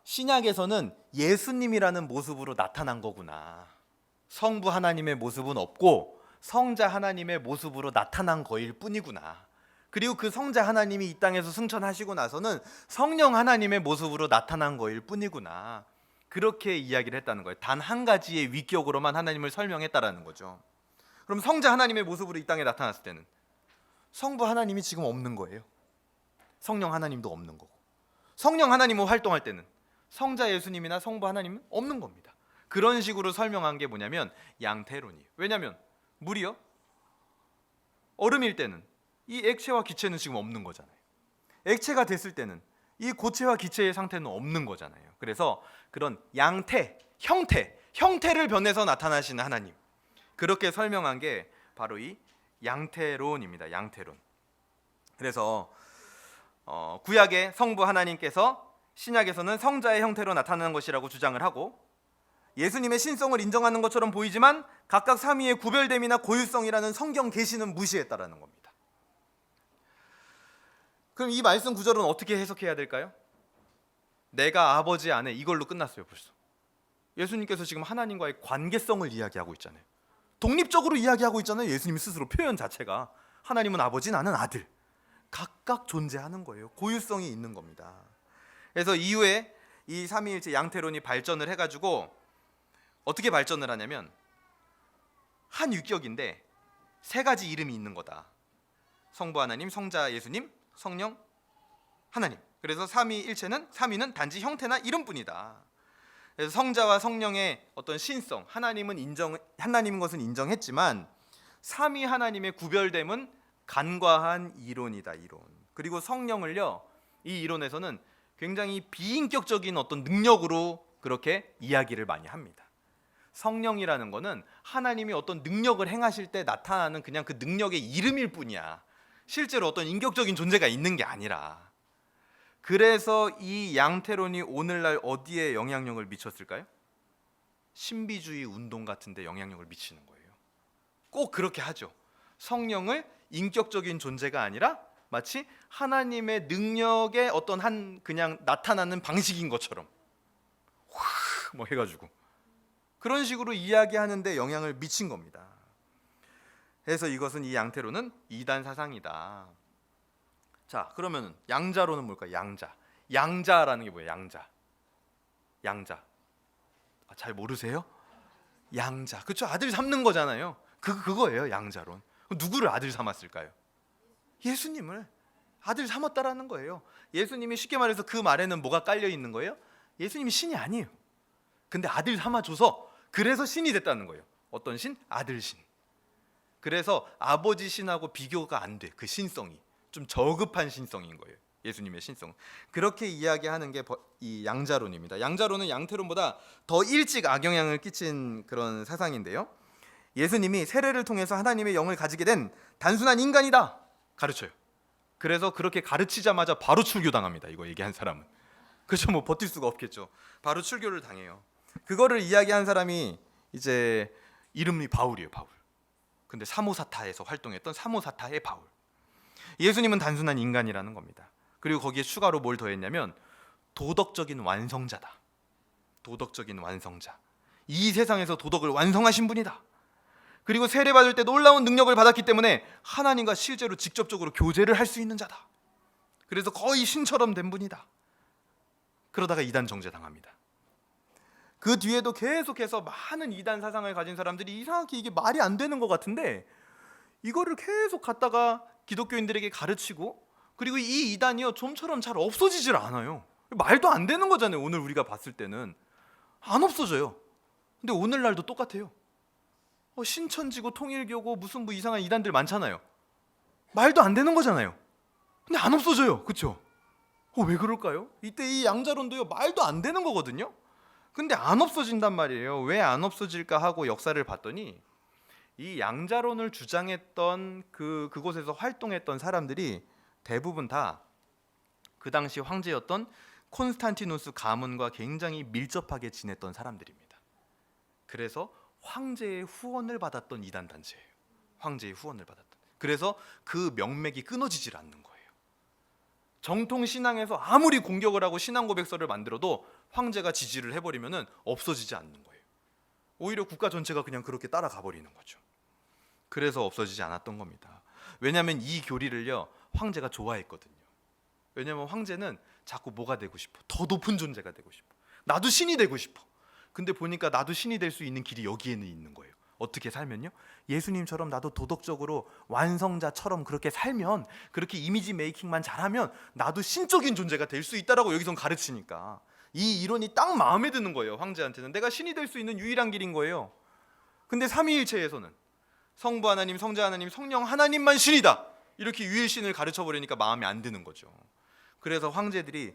A: 신약에서는 예수님이라는 모습으로 나타난 거구나. 성부 하나님의 모습은 없고 성자 하나님의 모습으로 나타난 거일 뿐이구나. 그리고 그 성자 하나님이 이 땅에서 승천하시고 나서는 성령 하나님의 모습으로 나타난 거일 뿐이구나. 그렇게 이야기를 했다는 거예요. 단 한 가지의 위격으로만 하나님을 설명했다라는 거죠. 그럼 성자 하나님의 모습으로 이 땅에 나타났을 때는 성부 하나님이 지금 없는 거예요. 성령 하나님도 없는 거고, 성령 하나님은 활동할 때는 성자 예수님이나 성부 하나님은 없는 겁니다. 그런 식으로 설명한 게 뭐냐면 양태론이에요. 왜냐하면 물이요, 얼음일 때는 이 액체와 기체는 지금 없는 거잖아요. 액체가 됐을 때는 이 고체와 기체의 상태는 없는 거잖아요. 그래서 그런 양태, 형태를 변해서 나타나시는 하나님, 그렇게 설명한 게 바로 이 양태론입니다. 양태론. 그래서 구약의 성부 하나님께서 신약에서는 성자의 형태로 나타나는 것이라고 주장을 하고, 예수님의 신성을 인정하는 것처럼 보이지만 각각 삼위의 구별됨이나 고유성이라는 성경 계시는 무시했다라는 겁니다. 그럼 이 말씀 구절은 어떻게 해석해야 될까요? 내가 아버지 안에, 이걸로 끝났어요. 벌써 예수님께서 지금 하나님과의 관계성을 이야기하고 있잖아요. 독립적으로 이야기하고 있잖아요. 예수님 스스로 표현 자체가 하나님은 아버지, 나는 아들, 각각 존재하는 거예요. 고유성이 있는 겁니다. 그래서 이후에 이 삼위일체 양태론이 발전을 해가지고 어떻게 발전을 하냐면 한 유격인데 세 가지 이름이 있는 거다. 성부 하나님, 성자 예수님, 성령 하나님. 그래서 삼위일체는, 삼위는 단지 형태나 이름뿐이다. 그래서 성자와 성령의 어떤 신성, 하나님인 것은 인정했지만 삼위 하나님의 구별됨은 간과한 이론이다. 이론. 그리고 성령을요, 이 이론에서는 굉장히 비인격적인 어떤 능력으로 그렇게 이야기를 많이 합니다. 성령이라는 거는 하나님이 어떤 능력을 행하실 때 나타나는 그냥 그 능력의 이름일 뿐이야. 실제로 어떤 인격적인 존재가 있는 게 아니라. 그래서 이 양태론이 오늘날 어디에 영향력을 미쳤을까요? 신비주의 운동 같은 데 영향력을 미치는 거예요. 꼭 그렇게 하죠. 성령을 인격적인 존재가 아니라 마치 하나님의 능력의 어떤 한 그냥 나타나는 방식인 것처럼 뭐 해가지고 그런 식으로 이야기하는데 영향을 미친 겁니다. 그래서 이것은, 이 양태론은 이단 사상이다. 자, 그러면 양자론은 뭘까요? 양자라는 게 뭐예요? 양자. 잘 모르세요? 양자, 그렇죠? 아들 삼는 거잖아요. 그거예요, 양자론. 누구를 아들 삼았을까요? 예수님을 아들 삼았다라는 거예요. 예수님이 쉽게 말해서 그 말에는 뭐가 깔려 있는 거예요? 예수님이 신이 아니에요. 근데 아들 삼아줘서 그래서 신이 됐다는 거예요. 어떤 신? 아들 신. 그래서 아버지 신하고 비교가 안 돼. 그 신성이 좀 저급한 신성인 거예요. 예수님의 신성. 그렇게 이야기하는 게 이 양자론입니다. 양자론은 양태론보다 더 일찍 악영향을 끼친 그런 사상인데요. 예수님이 세례를 통해서 하나님의 영을 가지게 된 단순한 인간이다 가르쳐요. 그래서 그렇게 가르치자마자 바로 출교당합니다. 이거 얘기한 사람은. 그렇죠. 뭐 버틸 수가 없겠죠. 바로 출교를 당해요. 그거를 이야기한 사람이 이제 이름이 바울이에요. 바울. 근데 사모사타에서 활동했던 사모사타의 바울. 예수님은 단순한 인간이라는 겁니다. 그리고 거기에 추가로 뭘 더했냐면 도덕적인 완성자다. 도덕적인 완성자. 이 세상에서 도덕을 완성하신 분이다. 그리고 세례받을 때 놀라운 능력을 받았기 때문에 하나님과 실제로 직접적으로 교제를 할 수 있는 자다. 그래서 거의 신처럼 된 분이다. 그러다가 이단 정죄당합니다. 그 뒤에도 계속해서 많은 이단 사상을 가진 사람들이 이상하게 이게 말이 안 되는 것 같은데 이거를 계속 갖다가 기독교인들에게 가르치고, 그리고 이 이단이요 좀처럼 잘 없어지질 않아요. 말도 안 되는 거잖아요. 오늘 우리가 봤을 때는 안 없어져요. 근데 오늘날도 똑같아요. 신천지고 통일교고 무슨 뭐 이상한 이단들 많잖아요. 말도 안 되는 거잖아요. 근데 안 없어져요. 그렇죠? 왜 그럴까요? 이때 이 양자론도요 말도 안 되는 거거든요. 근데 안 없어진단 말이에요. 왜 안 없어질까 하고 역사를 봤더니 이 양자론을 주장했던 그곳에서 활동했던 사람들이 대부분 다 그 당시 황제였던 콘스탄티누스 가문과 굉장히 밀접하게 지냈던 사람들입니다. 그래서 황제의 후원을 받았던 이단 단체예요. 황제의 후원을 받았던. 그래서 그 명맥이 끊어지질 않는 거예요. 정통 신앙에서 아무리 공격을 하고 신앙 고백서를 만들어도 황제가 지지를 해버리면 없어지지 않는 거예요. 오히려 국가 전체가 그냥 그렇게 따라가 버리는 거죠. 그래서 없어지지 않았던 겁니다. 왜냐하면 이 교리를요 황제가 좋아했거든요. 왜냐하면 황제는 자꾸 뭐가 되고 싶어? 더 높은 존재가 되고 싶어. 나도 신이 되고 싶어. 근데 보니까 나도 신이 될 수 있는 길이 여기에는 있는 거예요. 어떻게 살면요? 예수님처럼 나도 도덕적으로 완성자처럼 그렇게 살면, 그렇게 이미지 메이킹만 잘하면 나도 신적인 존재가 될 수 있다라고 여기선 가르치니까 이 이론이 딱 마음에 드는 거예요. 황제한테는 내가 신이 될 수 있는 유일한 길인 거예요. 근데 삼위일체에서는 성부 하나님, 성자 하나님, 성령 하나님만 신이다, 이렇게 유일신을 가르쳐버리니까 마음에 안 드는 거죠. 그래서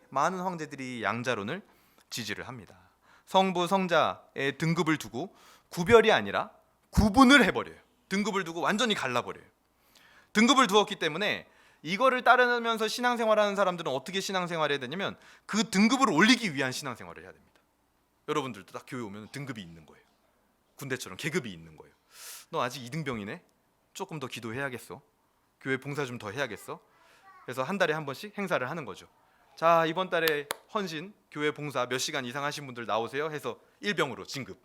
A: 많은 황제들이 양자론을 지지를 합니다. 성부, 성자의 등급을 두고 구별이 아니라 구분을 해버려요. 등급을 두고 완전히 갈라버려요. 등급을 두었기 때문에 이거를 따르면서 신앙생활하는 사람들은 어떻게 신앙생활해야 되냐면 그 등급을 올리기 위한 신앙생활을 해야 됩니다. 여러분들도 딱 교회 오면 등급이 있는 거예요. 군대처럼 계급이 있는 거예요. 너 아직 2등병이네? 조금 더 기도해야겠어. 교회 봉사 좀 더 해야겠어. 그래서 한 달에 한 번씩 행사를 하는 거죠. 자, 이번 달에 헌신, 교회 봉사 몇 시간 이상 하신 분들 나오세요 해서 1병으로 진급.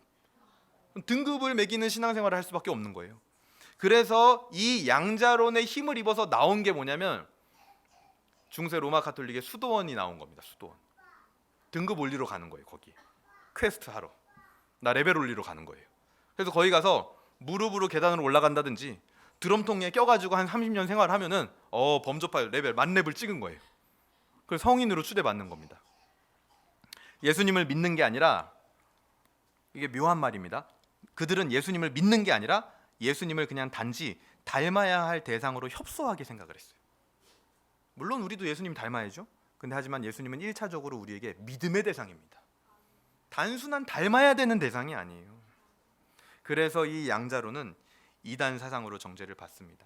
A: 등급을 매기는 신앙생활을 할 수밖에 없는 거예요. 그래서 이 양자론의 힘을 입어서 나온 게 뭐냐면 중세 로마 가톨릭의 수도원이 나온 겁니다. 수도원. 등급 올리러 가는 거예요. 거기 퀘스트 하러, 나 레벨 올리러 가는 거예요. 그래서 거기 가서 무릎으로 계단으로 올라간다든지 드럼통에 껴가지고 한 30년 생활하면은 범접할 레벨 만렙을 찍은 거예요. 그래서 성인으로 추대받는 겁니다. 예수님을 믿는 게 아니라, 이게 묘한 말입니다. 그들은 예수님을 믿는 게 아니라 예수님을 그냥 단지 닮아야 할 대상으로 협소하게 생각을 했어요. 물론 우리도 예수님 닮아야죠. 근데 하지만 예수님은 1차적으로 우리에게 믿음의 대상입니다. 단순한 닮아야 되는 대상이 아니에요. 그래서 이 양자론은 이단 사상으로 정죄를 받습니다.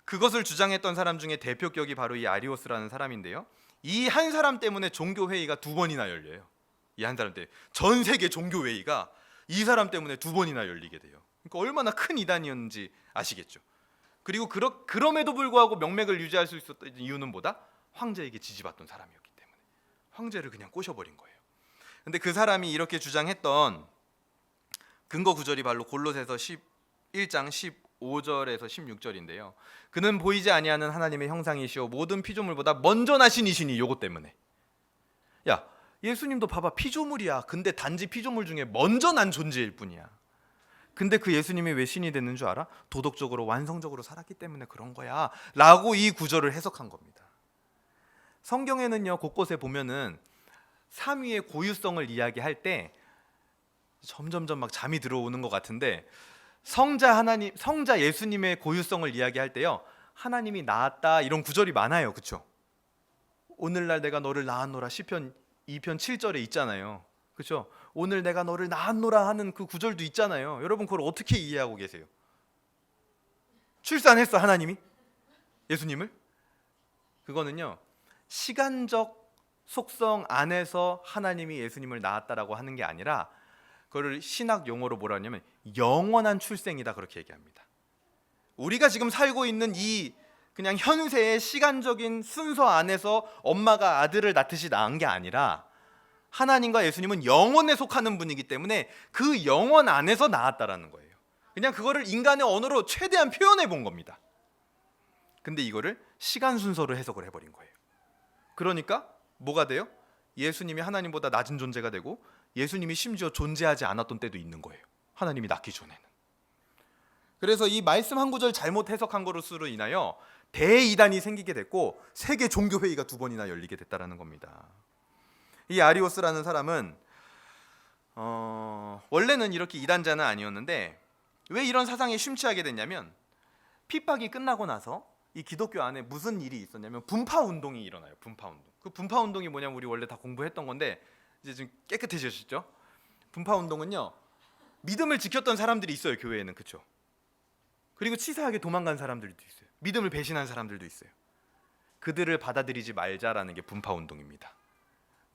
A: 그것을 주장했던 사람 중에 대표격이 바로 이 아리오스라는 사람인데요. 이 한 사람 때문에 종교회의가 2번이나 열려요. 이 한 사람 때문에 전 세계 종교회의가 이 사람 때문에 2번이나 열리게 돼요. 그러니까 얼마나 큰 이단이었는지 아시겠죠. 그리고 그럼에도 불구하고 명맥을 유지할 수 있었던 이유는 뭐다? 황제에게 지지받던 사람이었기 때문에 황제를 그냥 꼬셔버린 거예요. 근데 그 사람이 이렇게 주장했던 근거 구절이 바로 골로새서 11장 15절에서 16절인데요. 그는 보이지 아니하는 하나님의 형상이시오 모든 피조물보다 먼저 나신 이시니, 요거 때문에. 야, 예수님도 봐봐, 피조물이야. 근데 단지 피조물 중에 먼저 난 존재일 뿐이야. 근데 그 예수님이 왜 신이 됐는 줄 알아? 도덕적으로 완성적으로 살았기 때문에 그런 거야 라고 이 구절을 해석한 겁니다. 성경에는요 곳곳에 보면은 삼위의 고유성을 이야기할 때 점점점 막 잠이 들어오는 것 같은데, 성자 예수님의 고유성을 이야기할 때요 하나님이 낳았다 이런 구절이 많아요. 그렇죠? 오늘날 내가 너를 낳았노라 시편 2편 7절에 있잖아요. 그렇죠? 오늘 내가 너를 낳았노라 하는 그 구절도 있잖아요. 여러분 그걸 어떻게 이해하고 계세요? 출산했어 하나님이? 예수님을? 그거는요 시간적 속성 안에서 하나님이 예수님을 낳았다라고 하는 게 아니라, 그거를 신학 용어로 뭐라 하냐면 영원한 출생이다 그렇게 얘기합니다. 우리가 지금 살고 있는 이 그냥 현세의 시간적인 순서 안에서 엄마가 아들을 낳듯이 낳은 게 아니라 하나님과 예수님은 영원에 속하는 분이기 때문에 그 영원 안에서 낳았다라는 거예요. 그냥 그거를 인간의 언어로 최대한 표현해 본 겁니다. 근데 이거를 시간 순서로 해석을 해버린 거예요. 그러니까 뭐가 돼요? 예수님이 하나님보다 낮은 존재가 되고 예수님이 심지어 존재하지 않았던 때도 있는 거예요. 하나님이 낳기 전에는. 그래서 이 말씀 한 구절 잘못 해석한 것으로 인하여 대이단이 생기게 됐고 세계 종교회의가 2번이나 열리게 됐다는 겁니다. 이 아리오스라는 사람은 원래는 이렇게 이단자는 아니었는데 왜 이런 사상에 심취하게 됐냐면, 핍박이 끝나고 나서 이 기독교 안에 무슨 일이 있었냐면 분파 운동이 일어나요. 분파 운동. 그 분파 운동이 뭐냐면 우리 원래 다 공부했던 건데 이제 좀 깨끗해지셨죠? 분파 운동은요 믿음을 지켰던 사람들이 있어요. 교회에는. 그렇죠? 그리고 치사하게 도망간 사람들도 있어요. 믿음을 배신한 사람들도 있어요. 그들을 받아들이지 말자라는 게 분파 운동입니다.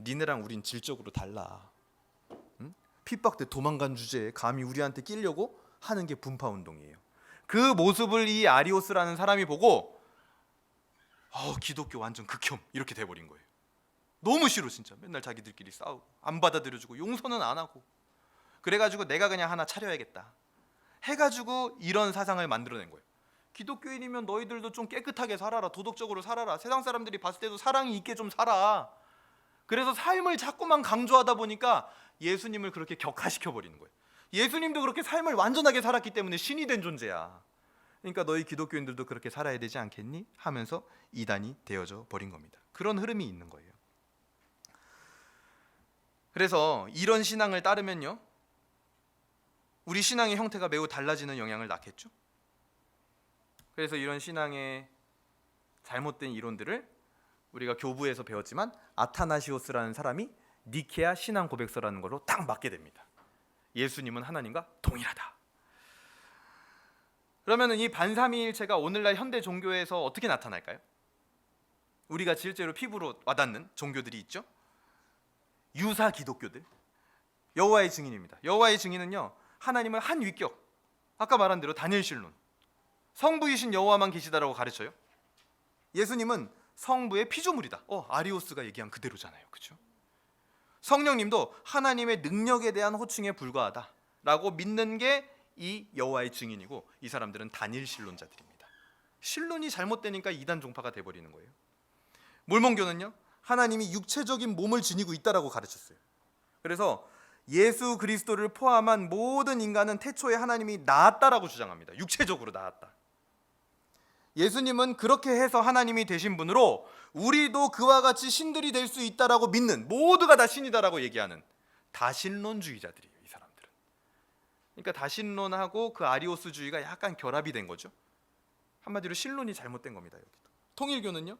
A: 니네랑 우린 질적으로 달라. 응? 핍박 때 도망간 주제에 감히 우리한테 끼려고 하는 게 분파 운동이에요. 그 모습을 이 아리오스라는 사람이 보고 기독교 완전 극혐 이렇게 돼버린 거예요. 너무 싫어 진짜. 맨날 자기들끼리 싸우고 안 받아들여주고 용서는 안 하고. 그래가지고 내가 그냥 하나 차려야겠다 해가지고 이런 사상을 만들어낸 거예요. 기독교인이면 너희들도 좀 깨끗하게 살아라, 도덕적으로 살아라, 세상 사람들이 봤을 때도 사랑이 있게 좀 살아. 그래서 삶을 자꾸만 강조하다 보니까 예수님을 그렇게 격화시켜버리는 거예요. 예수님도 그렇게 삶을 완전하게 살았기 때문에 신이 된 존재야. 그러니까 너희 기독교인들도 그렇게 살아야 되지 않겠니? 하면서 이단이 되어져 버린 겁니다. 그런 흐름이 있는 거예요. 그래서 이런 신앙을 따르면요, 우리 신앙의 형태가 매우 달라지는 영향을 낳겠죠. 그래서 이런 신앙의 잘못된 이론들을 우리가 교부에서 배웠지만 아타나시오스라는 사람이 니케아 신앙 고백서라는 걸로 딱 맞게 됩니다. 예수님은 하나님과 동일하다. 그러면 이 반삼위일체가 오늘날 현대 종교에서 어떻게 나타날까요? 우리가 실제로 피부로 와닿는 종교들이 있죠. 유사 기독교들, 여호와의 증인입니다. 여호와의 증인은요, 하나님을 한 위격, 아까 말한 대로 다니엘신론, 성부이신 여호와만 계시다라고 가르쳐요. 예수님은 성부의 피조물이다. 아리오스가 얘기한 그대로잖아요, 그렇죠? 성령님도 하나님의 능력에 대한 호칭에 불과하다라고 믿는 게 이 여호와의 증인이고, 이 사람들은 다니엘신론자들입니다. 신론이 잘못되니까 이단 종파가 돼버리는 거예요. 몰몬교는요, 하나님이 육체적인 몸을 지니고 있다라고 가르쳤어요. 그래서 예수 그리스도를 포함한 모든 인간은 태초에 하나님이 낳았다라고 주장합니다. 육체적으로 낳았다. 예수님은 그렇게 해서 하나님이 되신 분으로 우리도 그와 같이 신들이 될 수 있다라고 믿는, 모두가 다 신이다라고 얘기하는 다신론주의자들이에요, 이 사람들은. 그러니까 다신론하고 그 아리오스주의가 약간 결합이 된 거죠. 한마디로 신론이 잘못된 겁니다. 여기도. 통일교는요,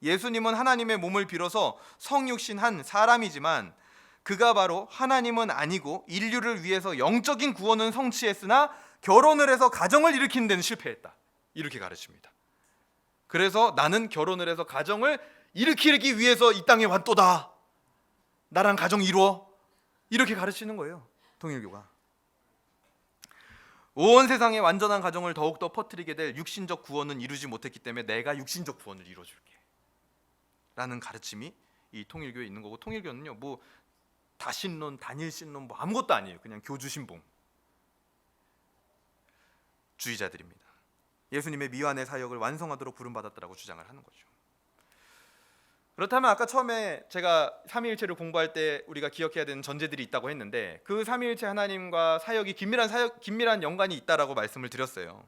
A: 예수님은 하나님의 몸을 빌어서 성육신한 사람이지만 그가 바로 하나님은 아니고 인류를 위해서 영적인 구원은 성취했으나 결혼을 해서 가정을 일으키는 데는 실패했다, 이렇게 가르칩니다. 그래서 나는 결혼을 해서 가정을 일으키기 위해서 이 땅에 왔도다, 나랑 가정 이루어, 이렇게 가르치는 거예요, 통일교가. 온 세상에 완전한 가정을 더욱더 퍼뜨리게 될 육신적 구원은 이루지 못했기 때문에 내가 육신적 구원을 이루어줄게 라는 가르침이 이 통일교에 있는 거고, 통일교는요, 뭐 다신론, 단일신론 뭐 아무것도 아니에요. 그냥 교주신봉 주의자들입니다. 예수님의 미완의 사역을 완성하도록 부름받았다라고 주장을 하는 거죠. 그렇다면 아까 처음에 제가 삼위일체를 공부할 때 우리가 기억해야 되는 전제들이 있다고 했는데, 그 삼위일체 하나님과 사역이 긴밀한 연관이 있다라고 말씀을 드렸어요.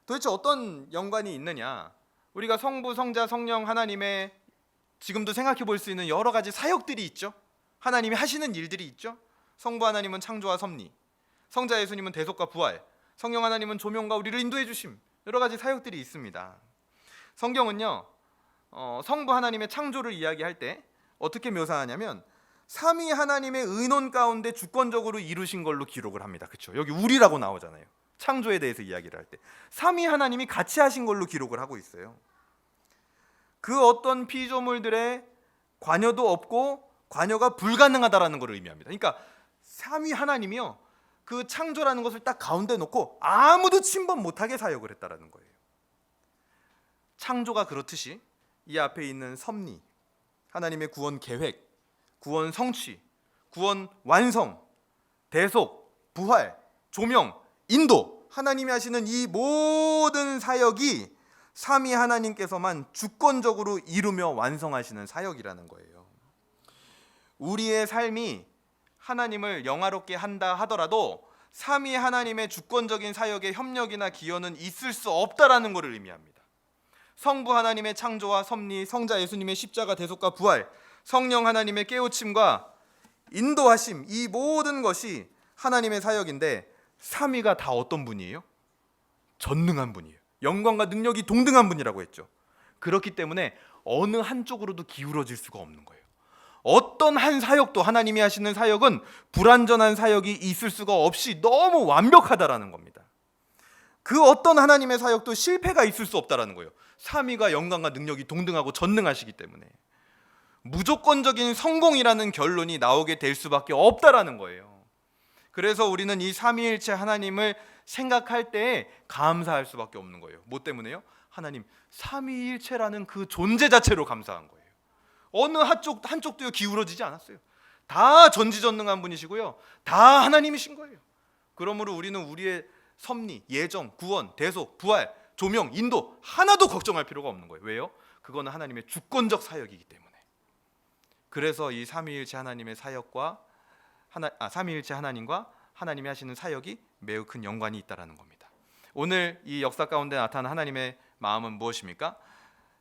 A: 도대체 어떤 연관이 있느냐? 우리가 성부, 성자, 성령 하나님의 지금도 생각해 볼 수 있는 여러 가지 사역들이 있죠. 하나님이 하시는 일들이 있죠. 성부 하나님은 창조와 섭리, 성자 예수님은 대속과 부활, 성령 하나님은 조명과 우리를 인도해 주심, 여러 가지 사역들이 있습니다. 성경은요, 성부 하나님의 창조를 이야기할 때 어떻게 묘사하냐면 삼위 하나님의 의논 가운데 주권적으로 이루신 걸로 기록을 합니다. 그렇죠? 여기 우리라고 나오잖아요. 창조에 대해서 이야기를 할 때 삼위 하나님이 같이 하신 걸로 기록을 하고 있어요. 그 어떤 피조물들의 관여도 없고 관여가 불가능하다라는 것을 의미합니다. 그러니까 삼위 하나님이요, 그 창조라는 것을 딱 가운데 놓고 아무도 침범 못하게 사역을 했다라는 거예요. 창조가 그렇듯이 이 앞에 있는 섭리, 하나님의 구원 계획, 구원 성취, 구원 완성, 대속, 부활, 조명, 인도, 하나님이 하시는 이 모든 사역이 삼위 하나님께서만 주권적으로 이루며 완성하시는 사역이라는 거예요. 우리의 삶이 하나님을 영화롭게 한다 하더라도 삼위 하나님의 주권적인 사역에 협력이나 기여는 있을 수 없다라는 것을 의미합니다. 성부 하나님의 창조와 섭리, 성자 예수님의 십자가 대속과 부활, 성령 하나님의 깨우침과 인도하심, 이 모든 것이 하나님의 사역인데 삼위가 다 어떤 분이에요? 전능한 분이에요. 영광과 능력이 동등한 분이라고 했죠. 그렇기 때문에 어느 한쪽으로도 기울어질 수가 없는 거예요. 어떤 한 사역도, 하나님이 하시는 사역은 불완전한 사역이 있을 수가 없이 너무 완벽하다라는 겁니다. 그 어떤 하나님의 사역도 실패가 있을 수 없다라는 거예요. 삼위가 영광과 능력이 동등하고 전능하시기 때문에 무조건적인 성공이라는 결론이 나오게 될 수밖에 없다라는 거예요. 그래서 우리는 이 삼위일체 하나님을 생각할 때 감사할 수밖에 없는 거예요. 뭐 때문에요? 하나님 삼위일체라는 그 존재 자체로 감사한 거예요. 어느 한쪽도요 기울어지지 않았어요. 다 전지전능한 분이시고요, 다 하나님이신 거예요. 그러므로 우리는 우리의 섭리, 예정, 구원, 대속, 부활, 조명, 인도 하나도 걱정할 필요가 없는 거예요. 왜요? 그거는 하나님의 주권적 사역이기 때문에. 그래서 이 삼위일체 하나님의 사역과 삼위일체 하나님과 하나님이 하시는 사역이 매우 큰 연관이 있다라는 겁니다. 오늘 이 역사 가운데 나타난 하나님의 마음은 무엇입니까?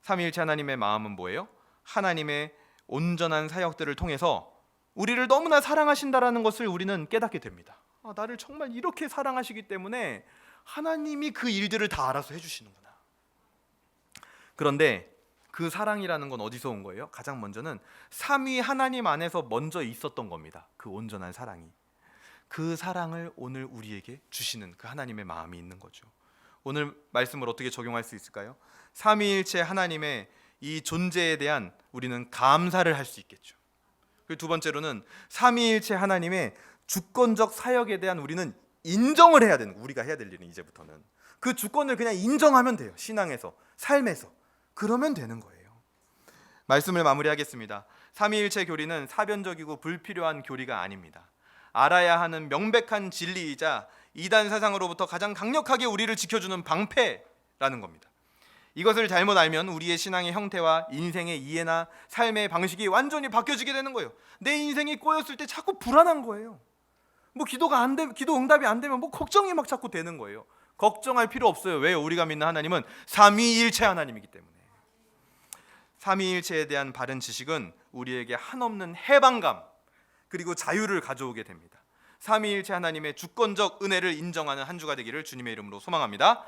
A: 삼위일체 하나님의 마음은 뭐예요? 하나님의 온전한 사역들을 통해서 우리를 너무나 사랑하신다라는 것을 우리는 깨닫게 됩니다. 나를 정말 이렇게 사랑하시기 때문에 하나님이 그 일들을 다 알아서 해주시는구나. 그런데 그 사랑이라는 건 어디서 온 거예요? 가장 먼저는 삼위 하나님 안에서 먼저 있었던 겁니다. 그 온전한 사랑이. 그 사랑을 오늘 우리에게 주시는 그 하나님의 마음이 있는 거죠. 오늘 말씀을 어떻게 적용할 수 있을까요? 삼위일체 하나님의 이 존재에 대한 우리는 감사를 할 수 있겠죠. 그리고 두 번째로는 삼위일체 하나님의 주권적 사역에 대한 우리는 인정을 해야 되는 거예요. 우리가 해야 될 일은 이제부터는 그 주권을 그냥 인정하면 돼요. 신앙에서, 삶에서. 그러면 되는 거예요. 말씀을 마무리하겠습니다. 삼위일체 교리는 사변적이고 불필요한 교리가 아닙니다. 알아야 하는 명백한 진리이자 이단 사상으로부터 가장 강력하게 우리를 지켜주는 방패라는 겁니다. 이것을 잘못 알면 우리의 신앙의 형태와 인생의 이해나 삶의 방식이 완전히 바뀌어지게 되는 거예요. 내 인생이 꼬였을 때 자꾸 불안한 거예요. 뭐 기도 응답이 안 되면 뭐 걱정이 막 자꾸 되는 거예요. 걱정할 필요 없어요. 왜요? 우리가 믿는 하나님은 삼위일체 하나님이기 때문에. 삼위일체에 대한 바른 지식은 우리에게 한없는 해방감 그리고 자유를 가져오게 됩니다. 삼위일체 하나님의 주권적 은혜를 인정하는 한 주가 되기를 주님의 이름으로 소망합니다.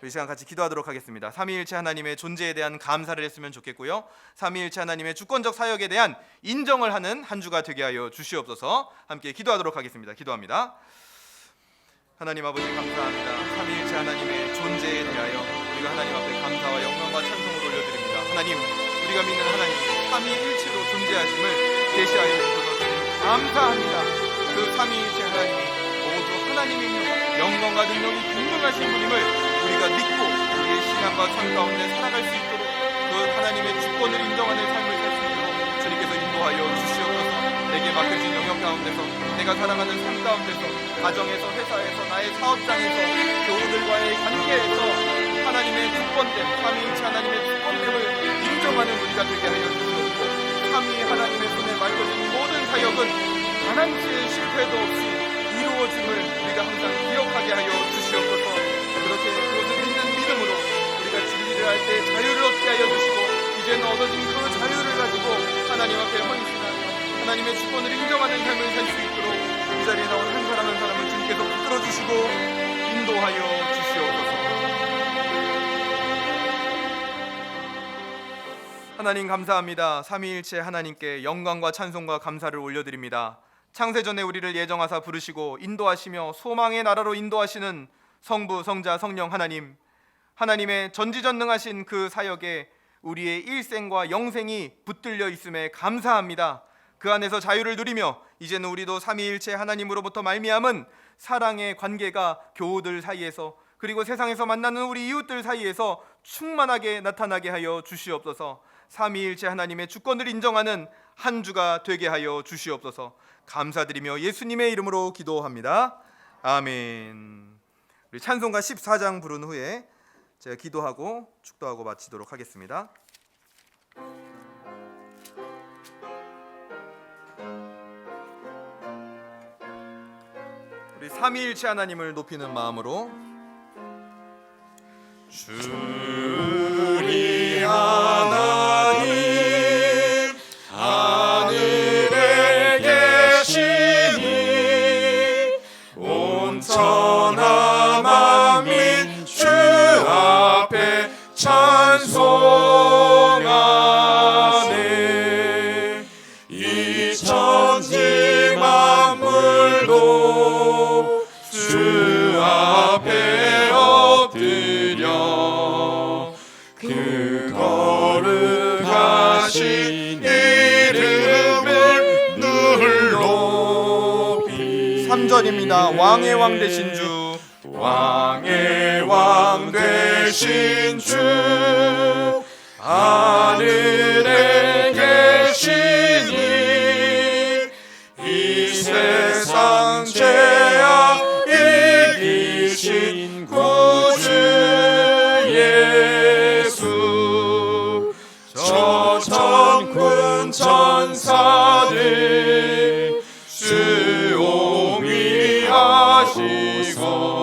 A: 이 시간 같이 기도하도록 하겠습니다. 삼위일체 하나님의 존재에 대한 감사를 했으면 좋겠고요, 삼위일체 하나님의 주권적 사역에 대한 인정을 하는 한 주가 되게 하여 주시옵소서. 함께 기도하도록 하겠습니다. 기도합니다. 하나님 아버지 감사합니다. 삼위일체 하나님의 존재에 대하여 우리가 하나님 앞에 감사와 영광과 찬송을 올려드립니다. 하나님, 우리가 믿는 하나님 삼위일체로 존재하심을 계시하여 주셔서 감사합니다. 그 삼위일체 하나님이 모두 하나님이며 영광과 능력이 분명하신 분임을 우리가 믿고 우리의 신앙과 삶 가운데 살아갈 수 있도록 그 하나님의 주권을 인정하는 삶을 살 수 있도록 주님께서 인도하여 주시옵소서. 내게 맡겨진 영역 가운데서, 내가 살아가는 삶 가운데서, 가정에서, 회사에서, 나의 사업장에서, 교우들과의 관계에서 하나님의 주권됨, 삼위일체 하나님의 주권됨을 인정하는 우리가 되게 하여 주시옵고, 삼위 하나님의 손에 맡겨진 모든 사역은 하나님의 실패도 없이 이루어짐을 우리가 항상 기억하게 하여 주시옵소서. 그렇게 그것을 믿는 믿음으로 우리가 진리를 할 때 자유를 얻게 하여 주시고, 이제는 얻어진 그 자유를 가지고 하나님 앞에 헌신하며 하나님의 주권을 인정하는 삶을 살 수 있도록 이 자리에 나온 한 사람 한 사람을 주님께서 붙들어 주시고 인도하여 주시옵소서. 하나님 감사합니다. 삼위일체 하나님께 영광과 찬송과 감사를 올려드립니다. 창세전에 우리를 예정하사 부르시고 인도하시며 소망의 나라로 인도하시는 성부, 성자, 성령 하나님, 하나님의 전지전능하신 그 사역에 우리의 일생과 영생이 붙들려 있음에 감사합니다. 그 안에서 자유를 누리며 이제는 우리도 삼위일체 하나님으로부터 말미암은 사랑의 관계가 교우들 사이에서, 그리고 세상에서 만나는 우리 이웃들 사이에서 충만하게 나타나게 하여 주시옵소서. 삼위일체 하나님의 주권을 인정하는 한 주가 되게 하여 주시옵소서. 감사드리며 예수님의 이름으로 기도합니다. 아멘. 우리 찬송가 14장 부른 후에 제가 기도하고 축도하고 마치도록 하겠습니다. 우리 삼위일체 하나님을 높이는 마음으로
B: 주리 하나님 하늘에 계시니 온천하 만민 주 앞에 찬송하네. 이 천지 만물도 주 앞에 엎드려 그 거룩하신 이름을 늘 높이.
A: 3절입니다. 왕의 왕 되신 주,
B: 왕의 왕 되신 주 하늘에 계시니 이 세상 죄악 이기신 구주 예수 저 천군 천사들 수용이 하시고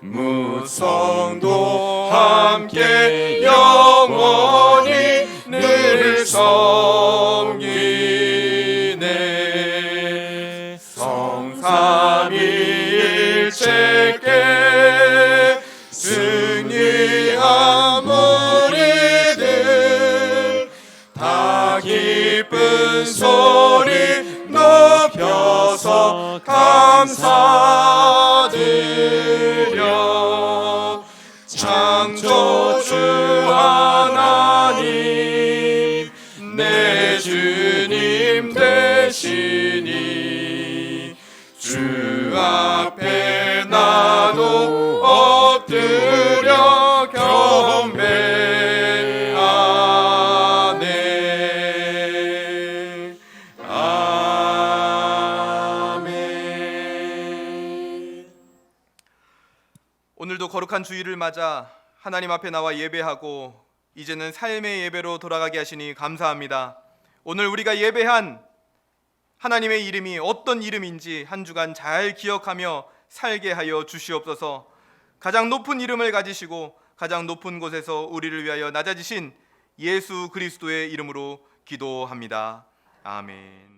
B: 무성도 함께 영원히 늘 섬기네 성삼위일체께 승리한 우리들 다 기쁜 소리 높여서 감사드려 창조주 하나님 내 주님 되시니 주 앞에 나도 엎드려 경배하네 아멘.
A: 오늘도 거룩한 주일을 맞아 하나님 앞에 나와 예배하고 이제는 삶의 예배로 돌아가게 하시니 감사합니다. 오늘 우리가 예배한 하나님의 이름이 어떤 이름인지 한 주간 잘 기억하며 살게 하여 주시옵소서. 가장 높은 이름을 가지시고 가장 높은 곳에서 우리를 위하여 낮아지신 예수 그리스도의 이름으로 기도합니다. 아멘.